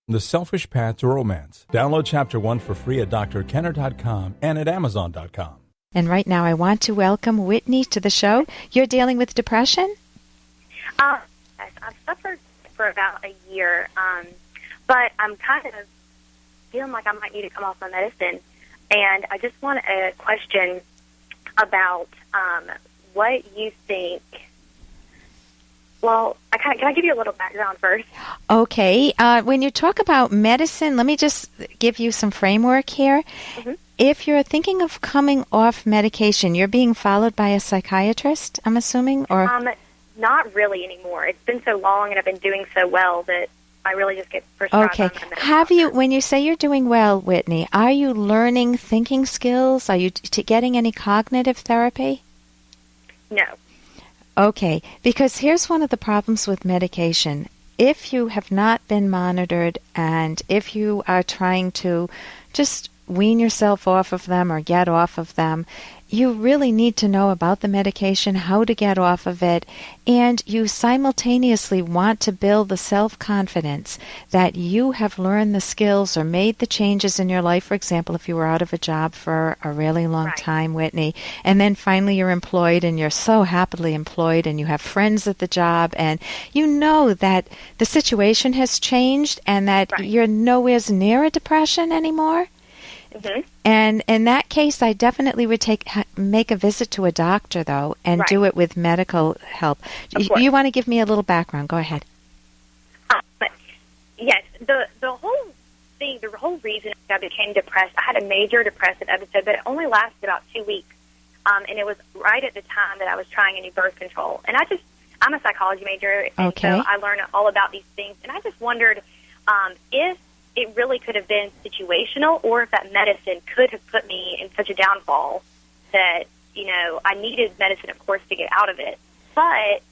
The Selfish Path to Romance. Download Chapter 1 for free at drkenner.com and at amazon.com. And right now I want to welcome Whitney to the show. You're dealing with depression? Yes, I've suffered for about a year, but I'm kind of feeling like I might need to come off my medicine. And I just want a question about what you think. Well, can I give you a little background first? Okay. When you talk about medicine, let me just give you some framework here. Mm-hmm. If you're thinking of coming off medication, you're being followed by a psychiatrist, I'm assuming? Or not really anymore. It's been so long and I've been doing so well that I really just get prescribed. Okay. Have you, when you say you're doing well, Whitney, are you learning thinking skills? Are you getting any cognitive therapy? No. Okay, because here's one of the problems with medication. If you have not been monitored and if you are trying to just wean yourself off of them or get off of them, you really need to know about the medication, how to get off of it, and you simultaneously want to build the self-confidence that you have learned the skills or made the changes in your life. For example, if you were out of a job for a really long time, Whitney, and then finally you're employed and you're so happily employed and you have friends at the job and you know that the situation has changed and that you're nowhere near a depression anymore. Mm-hmm. And in that case, I definitely would make a visit to a doctor, though, and do it with medical help. You want to give me a little background? Go ahead. Yes, the whole thing, the whole reason I became depressed, I had a major depressive episode, but it only lasted about 2 weeks, and it was right at the time that I was trying a new birth control. And I'm a psychology major, and so I learned all about these things, and I just wondered if it really could have been situational, or if that medicine could have put me in such a downfall that, I needed medicine, of course, to get out of it. But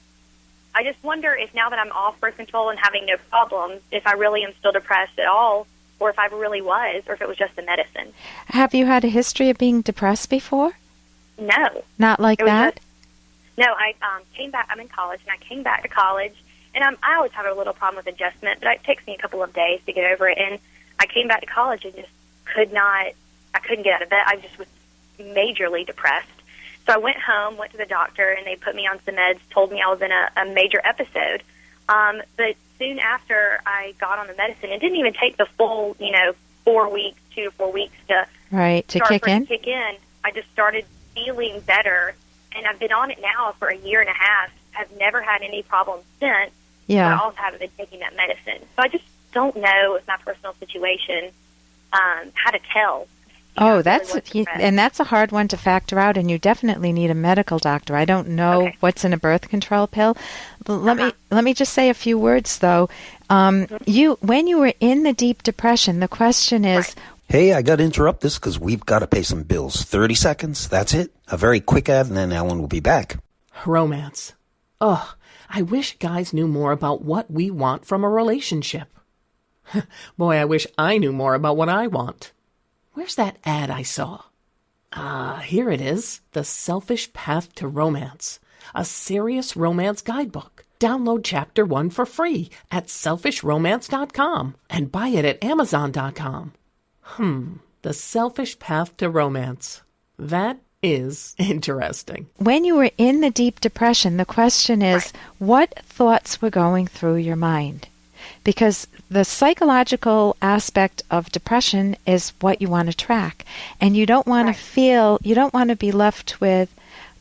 I just wonder if now that I'm off birth control and having no problems, if I really am still depressed at all, or if I really was, or if it was just the medicine. Have you had a history of being depressed before? No. Not like that? No, I came back. I'm in college, and I came back to college. And I always have a little problem with adjustment, but it takes me a couple of days to get over it. And I came back to college and just couldn't get out of bed. I just was majorly depressed. So I went home, went to the doctor, and they put me on some meds, told me I was in a major episode. But soon after I got on the medicine, it didn't even take the full, 4 weeks, 2 to 4 weeks to kick in. I just started feeling better, and I've been on it now for a year and a half. I've never had any problems since. Yeah. But I also haven't been taking that medicine. So I just don't know if my personal situation, how to tell. That's a hard one to factor out, and you definitely need a medical doctor. I don't know what's in a birth control pill. Let me just say a few words, though. When you were in the deep depression, the question is... Hey, I got to interrupt this because we've got to pay some bills. 30 seconds, that's it. A very quick ad, and then Ellen will be back. Romance. Ugh. I wish guys knew more about what we want from a relationship. Boy, I wish I knew more about what I want. Where's that ad I saw? Here it is. The Selfish Path to Romance. A serious romance guidebook. Download Chapter 1 for free at selfishromance.com and buy it at amazon.com. The Selfish Path to Romance. That is interesting. When you were in the deep depression, the question is, what thoughts were going through your mind? Because the psychological aspect of depression is what you want to track. And you don't want to be left with,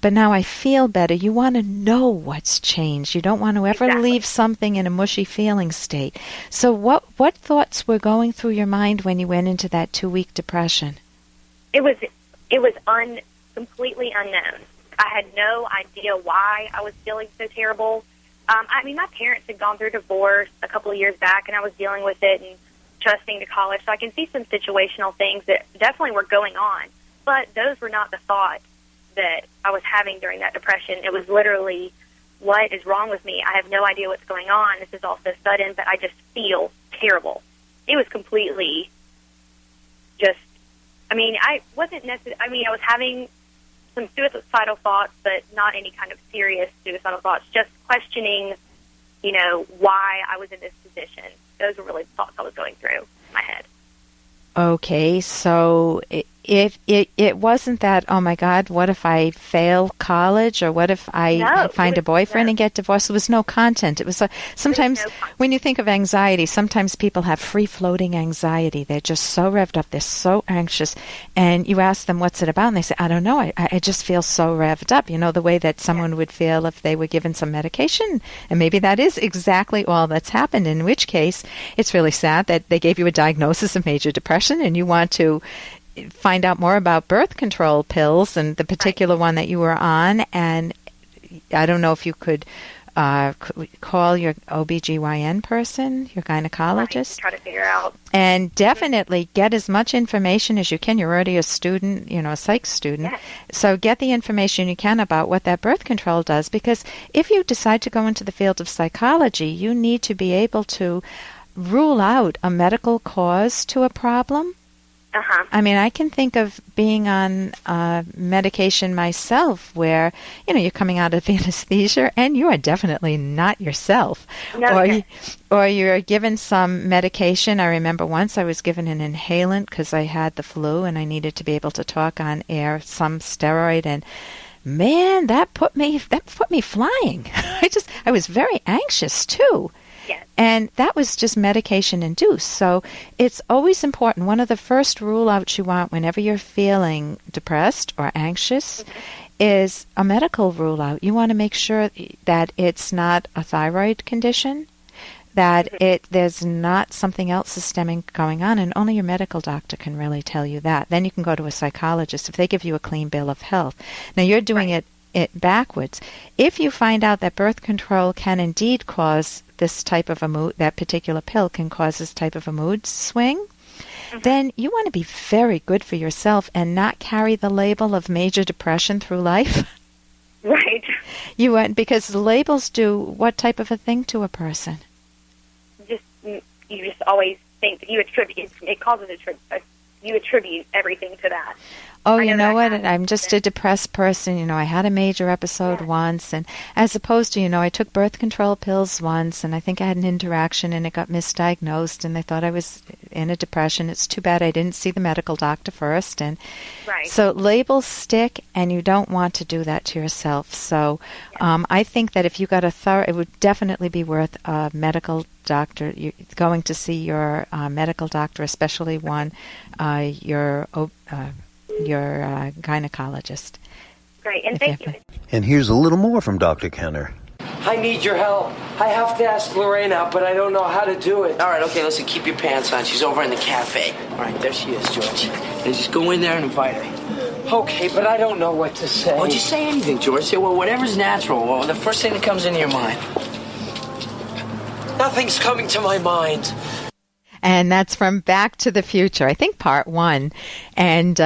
but now I feel better. You want to know what's changed. You don't want to ever leave something in a mushy feeling state. So what thoughts were going through your mind when you went into that 2-week depression? It was completely unknown. I had no idea why I was feeling so terrible. My parents had gone through divorce a couple of years back, and I was dealing with it and adjusting to college, so I can see some situational things that definitely were going on, but those were not the thoughts that I was having during that depression. It was literally, what is wrong with me? I have no idea what's going on. This is all so sudden, but I just feel terrible. It was completely just, I wasn't necessarily, I was having some suicidal thoughts, but not any kind of serious suicidal thoughts, just questioning, why I was in this position. those were really the thoughts I was going through my head. Okay, so if it wasn't that, oh my God, what if I fail college, or what if I find a boyfriend and get divorced? There was no content. It was sometimes when you think of anxiety, sometimes people have free-floating anxiety. They're just so revved up. They're so anxious. And you ask them, what's it about? And they say, I don't know. I just feel so revved up. You know, the way that someone would feel if they were given some medication. And maybe that is exactly all that's happened, in which case it's really sad that they gave you a diagnosis of major depression and you want to find out more about birth control pills and the particular one that you were on. And I don't know if you could call your OBGYN person, your gynecologist. Try to figure out. And definitely get as much information as you can. You're already a student, you know, a psych student. Yes. So get the information you can about what that birth control does, because if you decide to go into the field of psychology, you need to be able to rule out a medical cause to a problem. I mean, I can think of being on medication myself where, you know, you're coming out of anesthesia and you are definitely not yourself. Or you're given some medication. I remember once I was given an inhalant because I had the flu and I needed to be able to talk on air, some steroid, and man, that put me flying. I was very anxious too. Yes. And that was just medication induced. So it's always important. One of the first rule outs you want whenever you're feeling depressed or anxious is a medical rule out. You want to make sure that it's not a thyroid condition, that there's not something else systemic going on, and only your medical doctor can really tell you that. Then you can go to a psychologist if they give you a clean bill of health. Now you're doing it backwards. If you find out that birth control can indeed cause this type of a mood, that particular pill can cause this type of a mood swing, then you want to be very good for yourself and not carry the label of major depression through life. Right. You want, because the labels do what type of a thing to a person? You just always think that you attribute, it causes you attribute everything to that. Oh, you know what? I'm just a depressed person. You know, I had a major episode once, and as opposed to, you know, I took birth control pills once, and I think I had an interaction, and it got misdiagnosed, and they thought I was in a depression. It's too bad I didn't see the medical doctor first. And so labels stick, and you don't want to do that to yourself. So I think that if you got it would definitely be worth a medical doctor, going to see your medical doctor, especially one, your gynecologist. Great, and thank you. And here's a little more from Dr. Kenner. I need your help. I have to ask Lorraine out, but I don't know how to do it. All right, okay, listen, keep your pants on. She's over in the cafe. All right, there she is, George. Now just go in there and invite her. Okay, but I don't know what to say. Oh, just say anything, George. Say, well, whatever's natural. Well, the first thing that comes into your mind. Nothing's coming to my mind. And that's from Back to the Future, I think part 1. And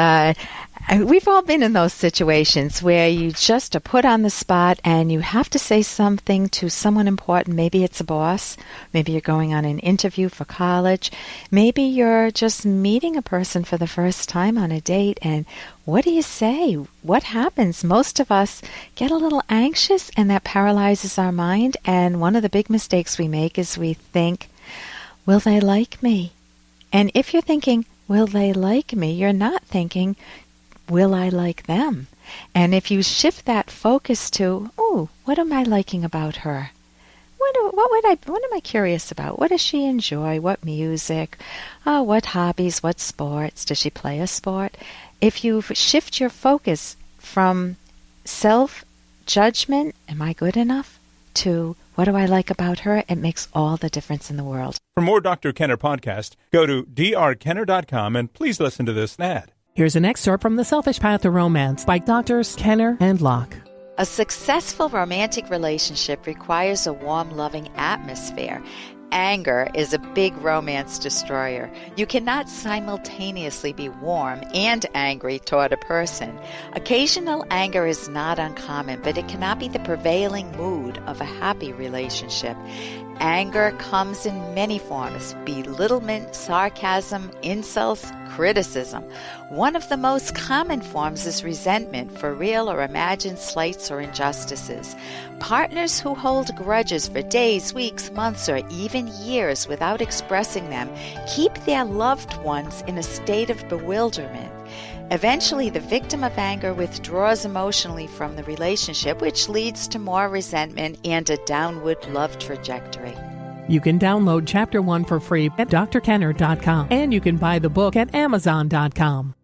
we've all been in those situations where you just are put on the spot and you have to say something to someone important. Maybe it's a boss. Maybe you're going on an interview for college. Maybe you're just meeting a person for the first time on a date. And what do you say? What happens? Most of us get a little anxious, and that paralyzes our mind. And one of the big mistakes we make is we think, will they like me? And if you're thinking, will they like me? You're not thinking, will I like them? And if you shift that focus to, oh, what am I liking about her? What am I curious about? What does she enjoy? What music? What hobbies? What sports? Does she play a sport? If you shift your focus from self-judgment, am I good enough, to what do I like about her, it makes all the difference in the world. For more Dr. Kenner podcast, go to drkenner.com and please listen to this ad. Here's an excerpt from The Selfish Path to Romance by Drs. Kenner and Locke. A successful romantic relationship requires a warm, loving atmosphere. Anger is a big romance destroyer. You cannot simultaneously be warm and angry toward a person. Occasional anger is not uncommon, but it cannot be the prevailing mood of a happy relationship. Anger comes in many forms: belittlement, sarcasm, insults, criticism. One of the most common forms is resentment for real or imagined slights or injustices. Partners who hold grudges for days, weeks, months, or even years without expressing them keep their loved ones in a state of bewilderment. Eventually, the victim of anger withdraws emotionally from the relationship, which leads to more resentment and a downward love trajectory. You can download Chapter 1 for free at drkenner.com, and you can buy the book at amazon.com.